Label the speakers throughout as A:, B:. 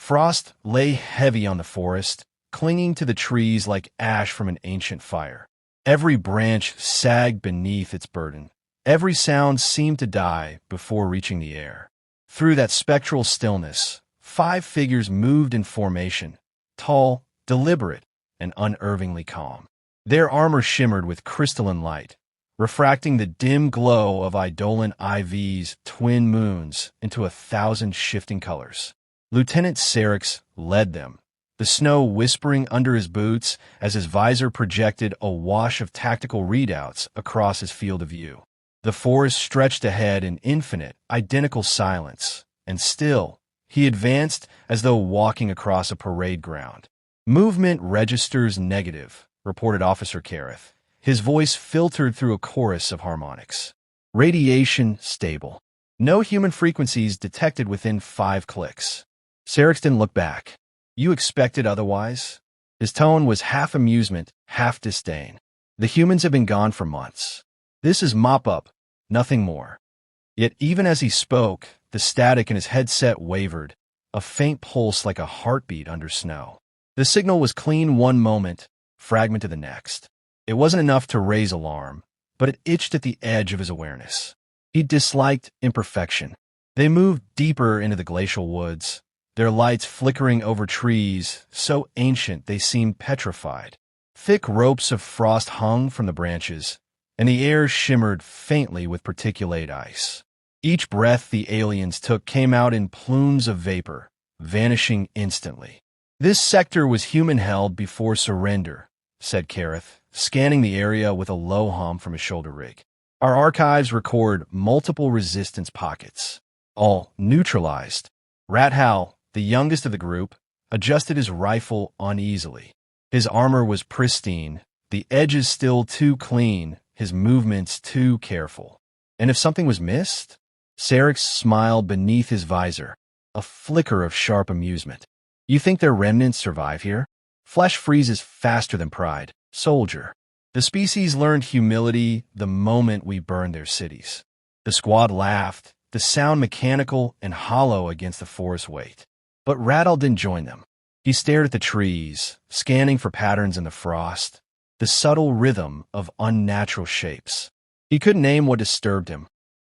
A: Frost lay heavy on the forest, clinging to the trees like ash from an ancient fire. Every branch sagged beneath its burden. Every sound seemed to die before reaching the air. Through that spectral stillness, 5 figures moved in formation, tall, deliberate, and unervingly calm. Their armor shimmered with crystalline light, refracting the dim glow of Eidolon IV's twin moons into 1,000 shifting colors. Lieutenant Syrinx led them, the snow whispering under his boots as his visor projected a wash of tactical readouts across his field of view. The forest stretched ahead in infinite, identical silence, and still, he advanced as though walking across a parade ground. "Movement registers negative," reported Officer Kareth. His voice filtered through a chorus of harmonics. "Radiation stable. No human frequencies detected within 5 clicks." Syrinx didn't look back. "You expected otherwise?" His tone was half amusement, half disdain. "The humans have been gone for months. This is mop-up, nothing more." Yet even as he spoke, the static in his headset wavered, a faint pulse like a heartbeat under snow. The signal was clean one moment, fragmented the next. It wasn't enough to raise alarm, but it itched at the edge of his awareness. He disliked imperfection. They moved deeper into the glacial woods, their lights flickering over trees so ancient they seemed petrified. Thick ropes of frost hung from the branches, and the air shimmered faintly with particulate ice. Each breath the aliens took came out in plumes of vapor, vanishing instantly. "This sector was human-held before surrender," said Kareth, scanning the area with a low hum from his shoulder rig. "Our archives record multiple resistance pockets, all neutralized." Rathal, the youngest of the group, adjusted his rifle uneasily. His armor was pristine, the edges still too clean, his movements too careful. And if something was missed? Syrinx smiled beneath his visor, a flicker of sharp amusement. "You think their remnants survive here? Flesh freezes faster than pride, soldier. The species learned humility the moment we burned their cities." The squad laughed, the sound mechanical and hollow against the forest weight. But Rathal didn't join them. He stared at the trees, scanning for patterns in the frost, the subtle rhythm of unnatural shapes. He couldn't name what disturbed him,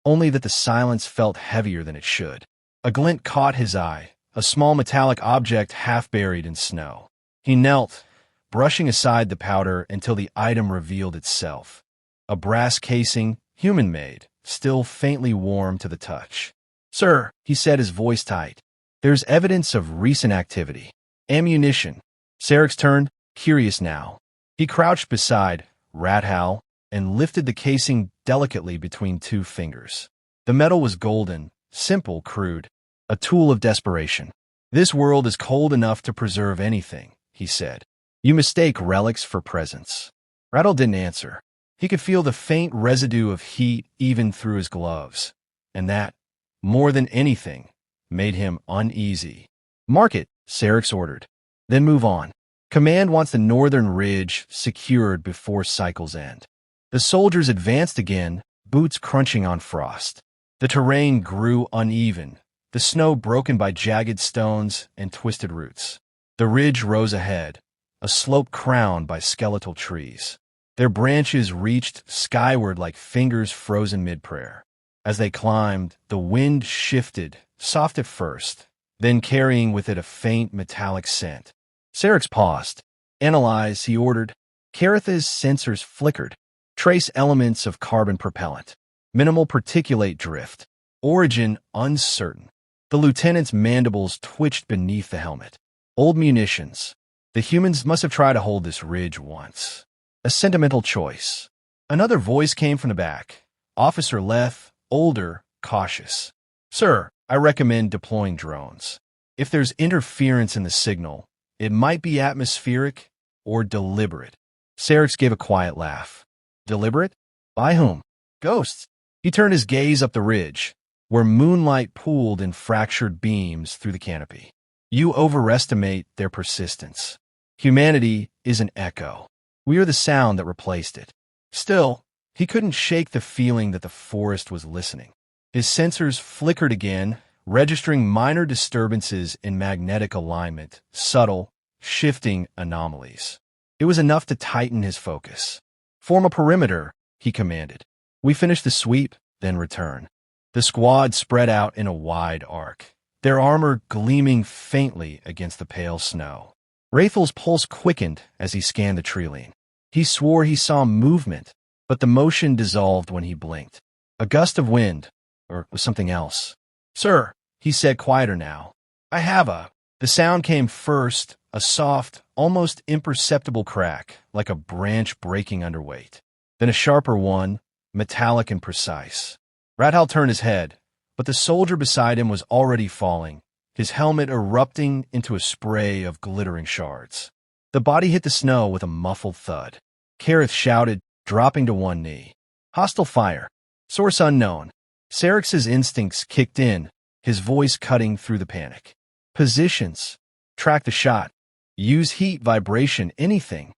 A: only that the silence felt heavier than it should. A glint caught his eye, a small metallic object half buried in snow. He knelt, brushing aside the powder until the item revealed itself. A brass casing, human-made, still faintly warm to the touch. "Sir," he said, his voice tight, "there's evidence of recent activity. Ammunition." Syrinx turned, curious now. He crouched beside Rathal and lifted the casing delicately between 2 fingers. The metal was golden, simple, crude, a tool of desperation. "This world is cold enough to preserve anything," he said. "You mistake relics for presence." Rathal didn't answer. He could feel the faint residue of heat even through his gloves, and that, more than anything, made him uneasy. "Mark it," Syrinx ordered. "Then move on. Command wants the northern ridge secured before cycle's end." The soldiers advanced again, boots crunching on frost. The terrain grew uneven, the snow broken by jagged stones and twisted roots. The ridge rose ahead, a slope crowned by skeletal trees. Their branches reached skyward like fingers frozen mid-prayer. As they climbed, the wind shifted, soft at first, then carrying with it a faint metallic scent. Syrinx paused. "Analyze," he ordered. Kareth's sensors flickered. Trace elements of carbon propellant. Minimal particulate drift. Origin uncertain. The lieutenant's mandibles twitched beneath the helmet. Old munitions. The humans must have tried to hold this ridge once. A sentimental choice. Another voice came from the back. Officer Leth, older, cautious. "Sir, I recommend deploying drones. If there's interference in the signal, it might be atmospheric or deliberate." Syrinx gave a quiet laugh. "Deliberate? By whom?" "Ghosts." He turned his gaze up the ridge, where moonlight pooled in fractured beams through the canopy. "You overestimate their persistence. Humanity is an echo. We are the sound that replaced it." Still, he couldn't shake the feeling that the forest was listening. His sensors flickered again, registering minor disturbances in magnetic alignment, subtle, shifting anomalies. It was enough to tighten his focus. "Form a perimeter," he commanded. "We finish the sweep, then return." The squad spread out in a wide arc, their armor gleaming faintly against the pale snow. Wraithel's pulse quickened as he scanned the tree-line. He swore he saw movement, but the motion dissolved when he blinked. A gust of wind, or was something else. "Sir," he said, quieter now. "I have a—" The sound came first, a soft, almost imperceptible crack, like a branch breaking underweight. Then a sharper one, metallic and precise. Radhal turned his head, but the soldier beside him was already falling, his helmet erupting into a spray of glittering shards. The body hit the snow with a muffled thud. Kareth shouted, dropping to one knee. "Hostile fire. Source unknown." Saryx's instincts kicked in, his voice cutting through the panic. "Positions. Track the shot. Use heat, vibration, anything."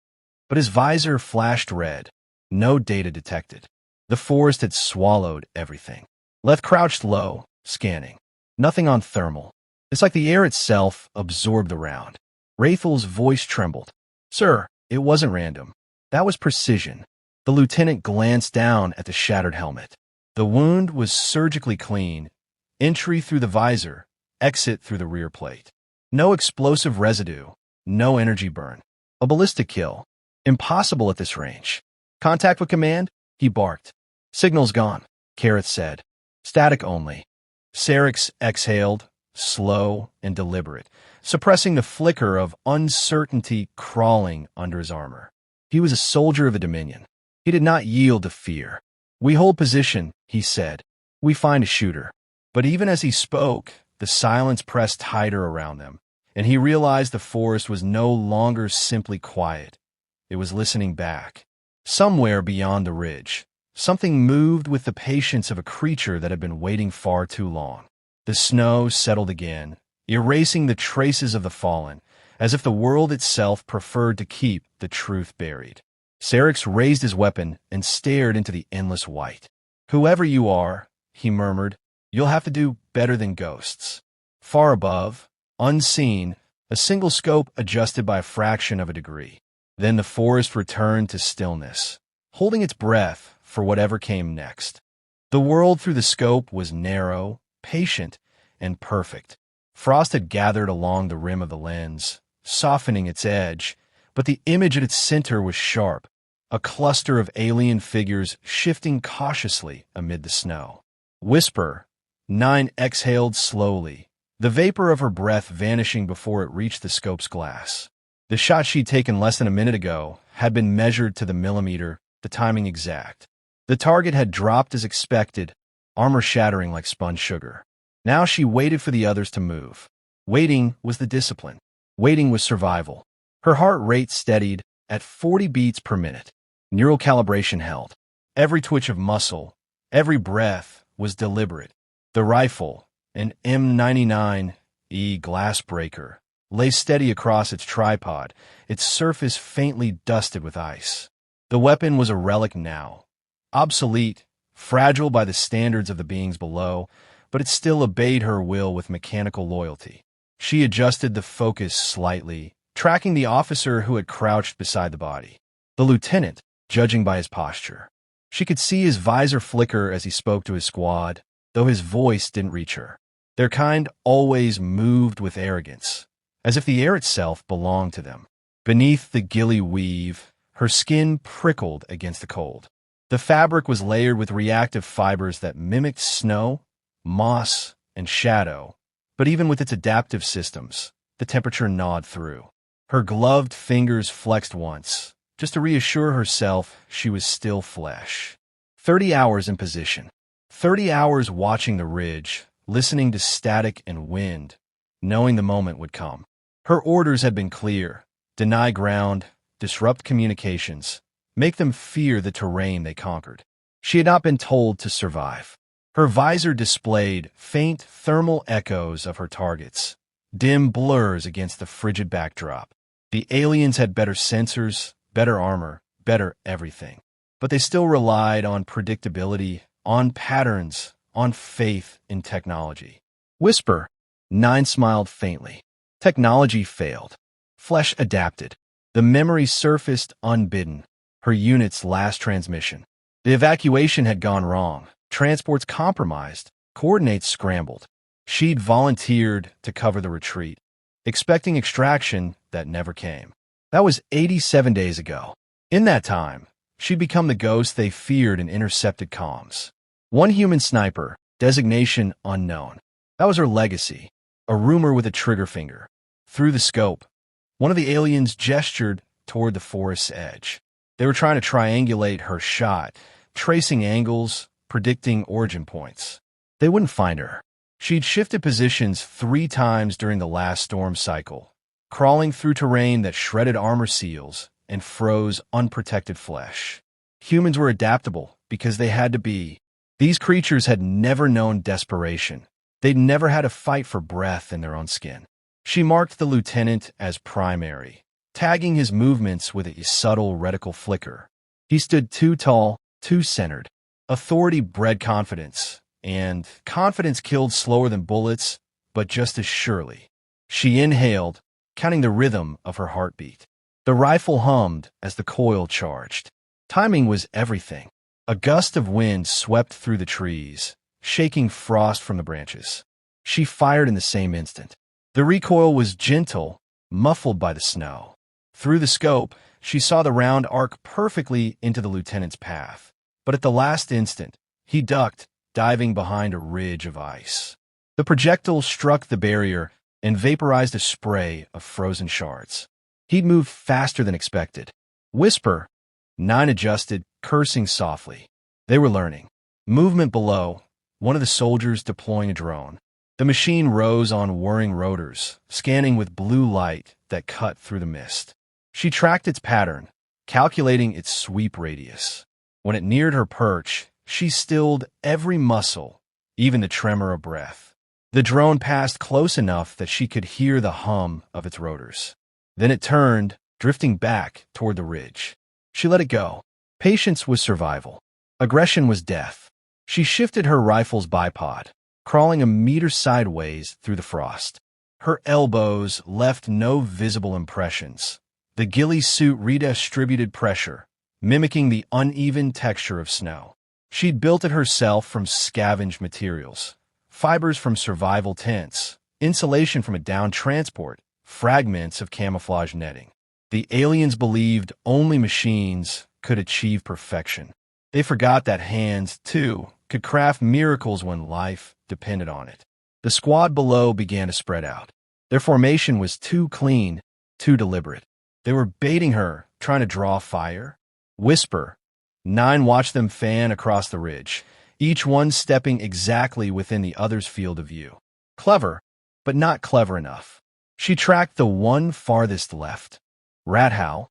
A: But his visor flashed red. No data detected. The forest had swallowed everything. Leth crouched low, scanning. Nothing on thermal. It's like the air itself absorbed the round. Wraithel's voice trembled. "Sir, it wasn't random. That was precision." The lieutenant glanced down at the shattered helmet. The wound was surgically clean. Entry through the visor, exit through the rear plate. No explosive residue, no energy burn. A ballistic kill. Impossible at this range. "Contact with command?" he barked. "Signal's gone," Kareth said. "Static only." Saryx exhaled, slow and deliberate, suppressing the flicker of uncertainty crawling under his armor. He was a soldier of the Dominion. He did not yield to fear. "We hold position," he said. "We find a shooter." But even as he spoke, the silence pressed tighter around them, and he realized the forest was no longer simply quiet. It was listening back. Somewhere beyond the ridge, something moved with the patience of a creature that had been waiting far too long. The snow settled again, erasing the traces of the fallen, as if the world itself preferred to keep the truth buried. Saryx raised his weapon and stared into the endless white. "Whoever you are," he murmured, "you'll have to do better than ghosts." Far above, unseen, a single scope adjusted by a fraction of a degree. Then the forest returned to stillness, holding its breath for whatever came next. The world through the scope was narrow, patient, and perfect. Frost had gathered along the rim of the lens, softening its edge, but the image at its center was sharp, a cluster of alien figures shifting cautiously amid the snow. "Whisper." Nine exhaled slowly, the vapor of her breath vanishing before it reached the scope's glass. The shot she'd taken less than a minute ago had been measured to the millimeter, the timing exact. The target had dropped as expected, armor shattering like spun sugar. Now she waited for the others to move. Waiting was the discipline. Waiting was survival. Her heart rate steadied at 40 beats per minute. Neural calibration held. Every twitch of muscle, every breath was deliberate. The rifle, an M99E glassbreaker, lay steady across its tripod, its surface faintly dusted with ice. The weapon was a relic now. Obsolete, fragile by the standards of the beings below, but it still obeyed her will with mechanical loyalty. She adjusted the focus slightly, tracking the officer who had crouched beside the body. The lieutenant, judging by his posture. She could see his visor flicker as he spoke to his squad, though his voice didn't reach her. Their kind always moved with arrogance, as if the air itself belonged to them. Beneath the gilly weave, her skin prickled against the cold. The fabric was layered with reactive fibers that mimicked snow, moss, and shadow, but even with its adaptive systems, the temperature gnawed through. Her gloved fingers flexed once, just to reassure herself she was still flesh. 30 hours in position. 30 hours watching the ridge, listening to static and wind, knowing the moment would come. Her orders had been clear: deny ground, disrupt communications, make them fear the terrain they conquered. She had not been told to survive. Her visor displayed faint thermal echoes of her targets, dim blurs against the frigid backdrop. The aliens had better sensors, better armor, better everything. But they still relied on predictability, on patterns, on faith in technology. Whisper. 9 smiled faintly. Technology failed. Flesh adapted. The memory surfaced unbidden. Her unit's last transmission. The evacuation had gone wrong. Transports compromised. Coordinates scrambled. She'd volunteered to cover the retreat, expecting extraction that never came. That was 87 days ago. In that time, she'd become the ghost they feared in intercepted comms. One human sniper, designation unknown. That was her legacy, a rumor with a trigger finger. Through the scope, one of the aliens gestured toward the forest's edge. They were trying to triangulate her shot, tracing angles, predicting origin points. They wouldn't find her. She'd shifted positions 3 times during the last storm cycle, crawling through terrain that shredded armor seals and froze unprotected flesh. Humans were adaptable because they had to be. These creatures had never known desperation. They'd never had to fight for breath in their own skin. She marked the lieutenant as primary, tagging his movements with a subtle reticle flicker. He stood too tall, too centered. Authority bred confidence, and confidence killed slower than bullets, but just as surely. She inhaled, counting the rhythm of her heartbeat. The rifle hummed as the coil charged. Timing was everything. A gust of wind swept through the trees, shaking frost from the branches. She fired in the same instant. The recoil was gentle, muffled by the snow. Through the scope, she saw the round arc perfectly into the lieutenant's path. But at the last instant, he ducked, diving behind a ridge of ice. The projectile struck the barrier and vaporized a spray of frozen shards. He'd moved faster than expected. Whisper. 9 adjusted, cursing softly. They were learning. Movement below, one of the soldiers deploying a drone. The machine rose on whirring rotors, scanning with blue light that cut through the mist. She tracked its pattern, calculating its sweep radius. When it neared her perch, she stilled every muscle, even the tremor of breath. The drone passed close enough that she could hear the hum of its rotors. Then it turned, drifting back toward the ridge. She let it go. Patience was survival. Aggression was death. She shifted her rifle's bipod, crawling a meter sideways through the frost. Her elbows left no visible impressions. The ghillie suit redistributed pressure, mimicking the uneven texture of snow. She'd built it herself from scavenged materials, fibers from survival tents, insulation from a downed transport, fragments of camouflage netting. The aliens believed only machines could achieve perfection. They forgot that hands, too, could craft miracles when life depended on it. The squad below began to spread out. Their formation was too clean, too deliberate. They were baiting her, trying to draw fire. Whisper. 9 watched them fan across the ridge, each one stepping exactly within the other's field of view. Clever, but not clever enough. She tracked the one farthest left. Rathow,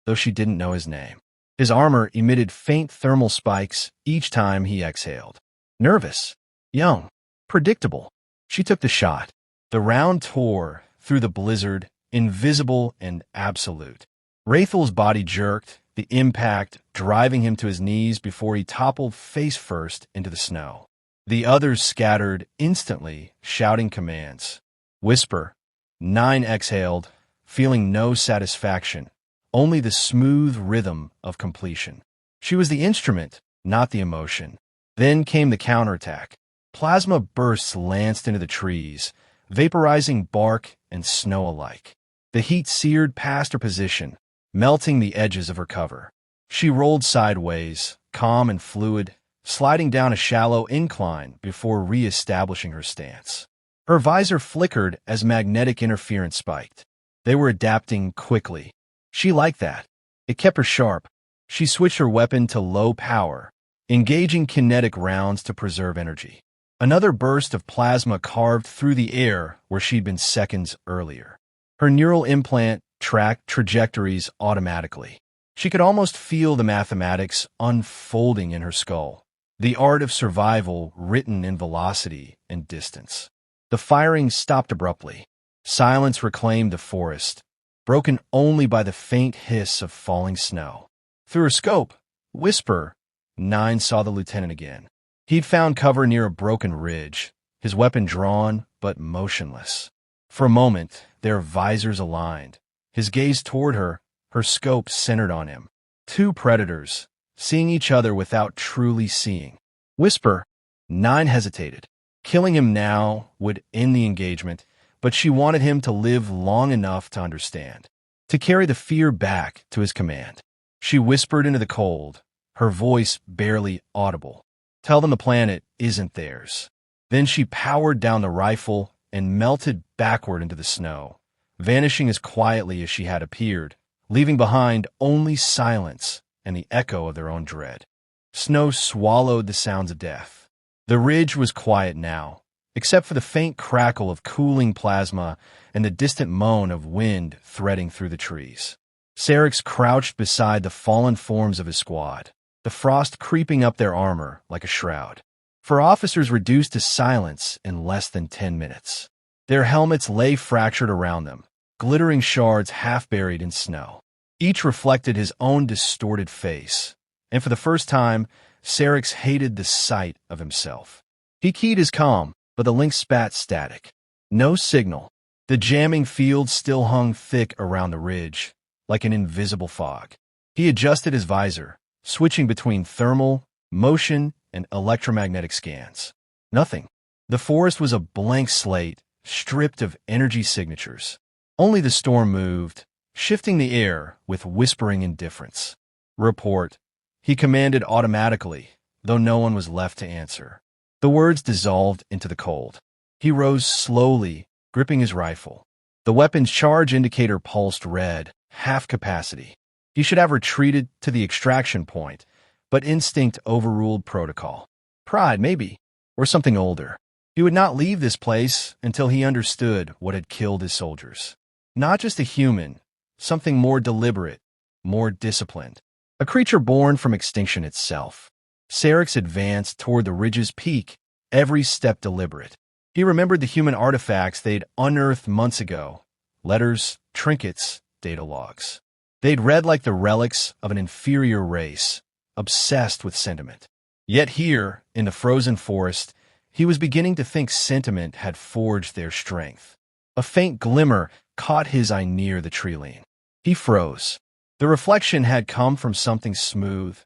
A: though she didn't know his name. His armor emitted faint thermal spikes each time he exhaled. Nervous, young, predictable. She took the shot. The round tore through the blizzard, invisible and absolute. Wraithel's body jerked, the impact driving him to his knees before he toppled face first into the snow. The others scattered instantly, shouting commands. Whisper. 9 exhaled, feeling no satisfaction, only the smooth rhythm of completion. She was the instrument, not the emotion. Then came the counterattack. Plasma bursts lanced into the trees, vaporizing bark and snow alike. The heat seared past her position, melting the edges of her cover. She rolled sideways, calm and fluid, sliding down a shallow incline before re-establishing her stance. Her visor flickered as magnetic interference spiked. They were adapting quickly. She liked that. It kept her sharp. She switched her weapon to low power, engaging kinetic rounds to preserve energy. Another burst of plasma carved through the air where she'd been seconds earlier. Her neural implant tracked trajectories automatically. She could almost feel the mathematics unfolding in her skull, the art of survival written in velocity and distance. The firing stopped abruptly. Silence reclaimed the forest, broken only by the faint hiss of falling snow. Through her scope, Whisper, 9 saw the lieutenant again. He'd found cover near a broken ridge, his weapon drawn but motionless. For a moment, their visors aligned. His gaze toward her, her scope centered on him. Two predators, seeing each other without truly seeing. Whisper. 9 hesitated. Killing him now would end the engagement, but she wanted him to live long enough to understand, to carry the fear back to his command. She whispered into the cold, her voice barely audible. Tell them the planet isn't theirs. Then she powered down the rifle and melted backward into the snow, vanishing as quietly as she had appeared, leaving behind only silence and the echo of their own dread. Snow swallowed the sounds of death. The ridge was quiet now, except for the faint crackle of cooling plasma and the distant moan of wind threading through the trees. Syrinx crouched beside the fallen forms of his squad, the frost creeping up their armor like a shroud. For officers reduced to silence in less than 10 minutes. Their helmets lay fractured around them, glittering shards half buried in snow. Each reflected his own distorted face, and for the first time, Syrinx hated the sight of himself. He keyed his comm, but the link spat static. No signal. The jamming field still hung thick around the ridge, like an invisible fog. He adjusted his visor, switching between thermal, motion, and electromagnetic scans. Nothing. The forest was a blank slate, stripped of energy signatures. Only the storm moved, shifting the air with whispering indifference. Report. He commanded automatically, though no one was left to answer. The words dissolved into the cold. He rose slowly, gripping his rifle. The weapon's charge indicator pulsed red, half capacity. He should have retreated to the extraction point, but instinct overruled protocol. Pride, maybe, or something older. He would not leave this place until he understood what had killed his soldiers. Not just a human, something more deliberate, more disciplined. A creature born from extinction itself. Syrinx advanced toward the ridge's peak, every step deliberate. He remembered the human artifacts they'd unearthed months ago. Letters, trinkets, data logs. They'd read like the relics of an inferior race, obsessed with sentiment. Yet here, in the frozen forest, he was beginning to think sentiment had forged their strength. A faint glimmer caught his eye near the tree line. He froze. The reflection had come from something smooth,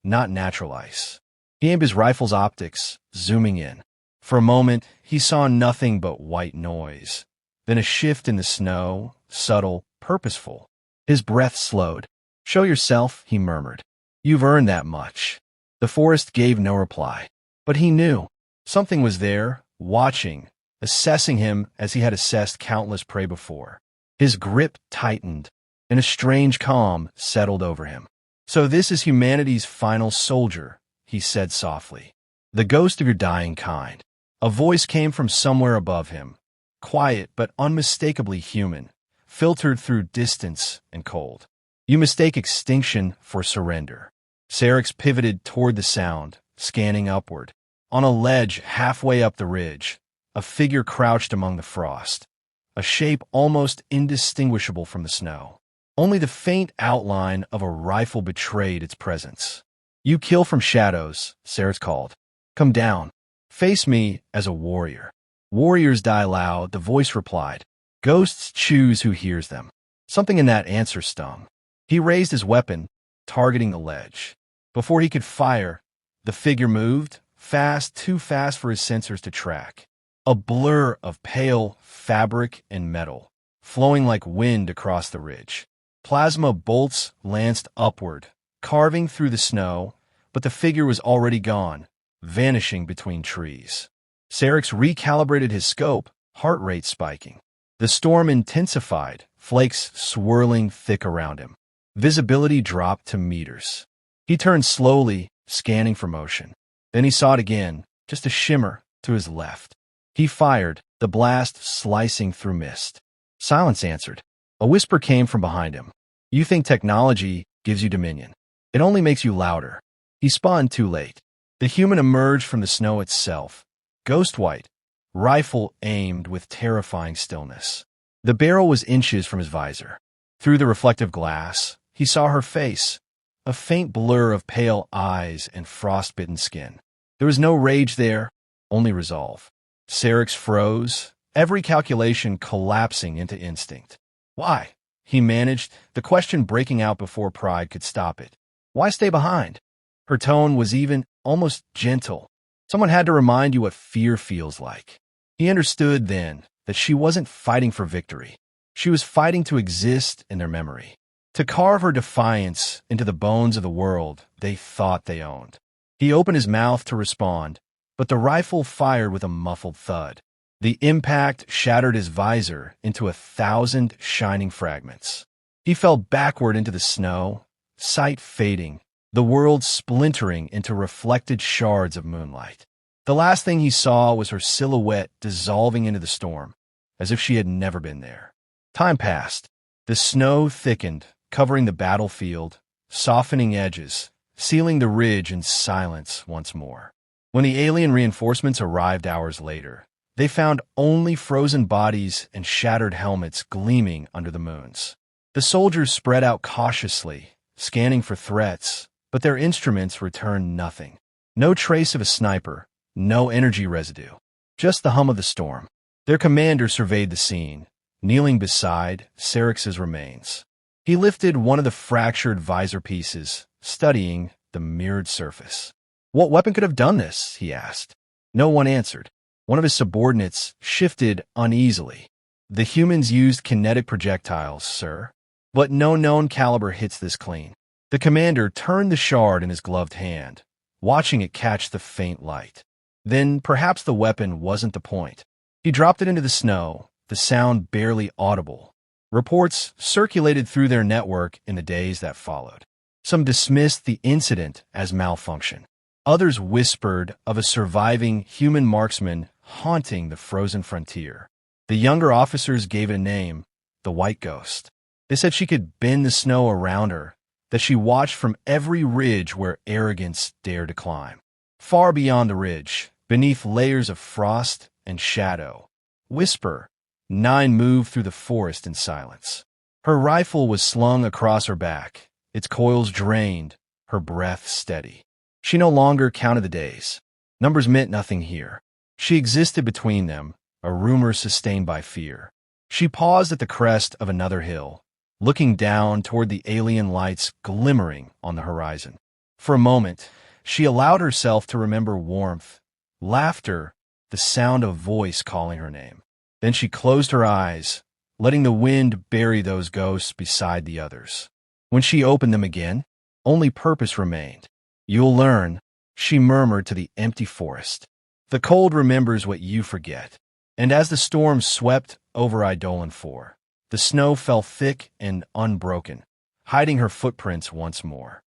A: not natural ice. He aimed his rifle's optics, zooming in. For a moment, he saw nothing but white noise. Then a shift in the snow, subtle, purposeful. His breath slowed. Show yourself, he murmured. You've earned that much. The forest gave no reply. But he knew. Something was there, watching, assessing him as he had assessed countless prey before. His grip tightened, and a strange calm settled over him. So this is humanity's final soldier, he said softly. The ghost of your dying kind. A voice came from somewhere above him, quiet but unmistakably human, filtered through distance and cold. You mistake extinction for surrender. Syrinx pivoted toward the sound, scanning upward. On a ledge halfway up the ridge, a figure crouched among the frost, a shape almost indistinguishable from the snow. Only the faint outline of a rifle betrayed its presence. You kill from shadows, Syrinx called. Come down. Face me as a warrior. Warriors die loud, the voice replied. Ghosts choose who hears them. Something in that answer stung. He raised his weapon, targeting the ledge. Before he could fire, the figure moved, fast, too fast for his sensors to track. A blur of pale fabric and metal, flowing like wind across the ridge. Plasma bolts lanced upward, carving through the snow, but the figure was already gone, vanishing between trees. Syrinx recalibrated his scope, heart rate spiking. The storm intensified, flakes swirling thick around him. Visibility dropped to meters. He turned slowly, scanning for motion. Then he saw it again, just a shimmer to his left. He fired, the blast slicing through mist. Silence answered. A whisper came from behind him. You think technology gives you dominion. It only makes you louder. He spun too late. The human emerged from the snow itself, ghost white, rifle aimed with terrifying stillness. The barrel was inches from his visor. Through the reflective glass, he saw her face, a faint blur of pale eyes and frostbitten skin. There was no rage there, only resolve. Syrinx froze, every calculation collapsing into instinct. Why? He managed, the question breaking out before pride could stop it. Why stay behind? Her tone was even, almost gentle. Someone had to remind you what fear feels like. He understood then that she wasn't fighting for victory. She was fighting to exist in their memory, to carve her defiance into the bones of the world they thought they owned. He opened his mouth to respond, but the rifle fired with a muffled thud. The impact shattered his visor into 1,000 shining fragments. He fell backward into the snow, sight fading, the world splintering into reflected shards of moonlight. The last thing he saw was her silhouette dissolving into the storm, as if she had never been there. Time passed. The snow thickened, covering the battlefield, softening edges, sealing the ridge in silence once more. When the alien reinforcements arrived hours later, they found only frozen bodies and shattered helmets gleaming under the moons. The soldiers spread out cautiously, scanning for threats, but their instruments returned nothing. No trace of a sniper, no energy residue, just the hum of the storm. Their commander surveyed the scene, kneeling beside Syrinx's remains. He lifted one of the fractured visor pieces, studying the mirrored surface. What weapon could have done this? He asked. No one answered. One of his subordinates shifted uneasily. The humans used kinetic projectiles, sir. But no known caliber hits this clean. The commander turned the shard in his gloved hand, watching it catch the faint light. Then perhaps the weapon wasn't the point. He dropped it into the snow, the sound barely audible. Reports circulated through their network in the days that followed. Some dismissed the incident as malfunction. Others whispered of a surviving human marksman haunting the frozen frontier. The younger officers gave it a name, the White Ghost. They said she could bend the snow around her, that she watched from every ridge where arrogance dared to climb. Far beyond the ridge, beneath layers of frost and shadow, whisper, 9 moved through the forest in silence. Her rifle was slung across her back, its coils drained, her breath steady. She no longer counted the days. Numbers meant nothing here. She existed between them, a rumor sustained by fear. She paused at the crest of another hill, looking down toward the alien lights glimmering on the horizon. For a moment, she allowed herself to remember warmth, laughter, the sound of a voice calling her name. Then she closed her eyes, letting the wind bury those ghosts beside the others. When she opened them again, only purpose remained. You'll learn, she murmured to the empty forest. The cold remembers what you forget. And as the storm swept over Eidolon IV, the snow fell thick and unbroken, hiding her footprints once more.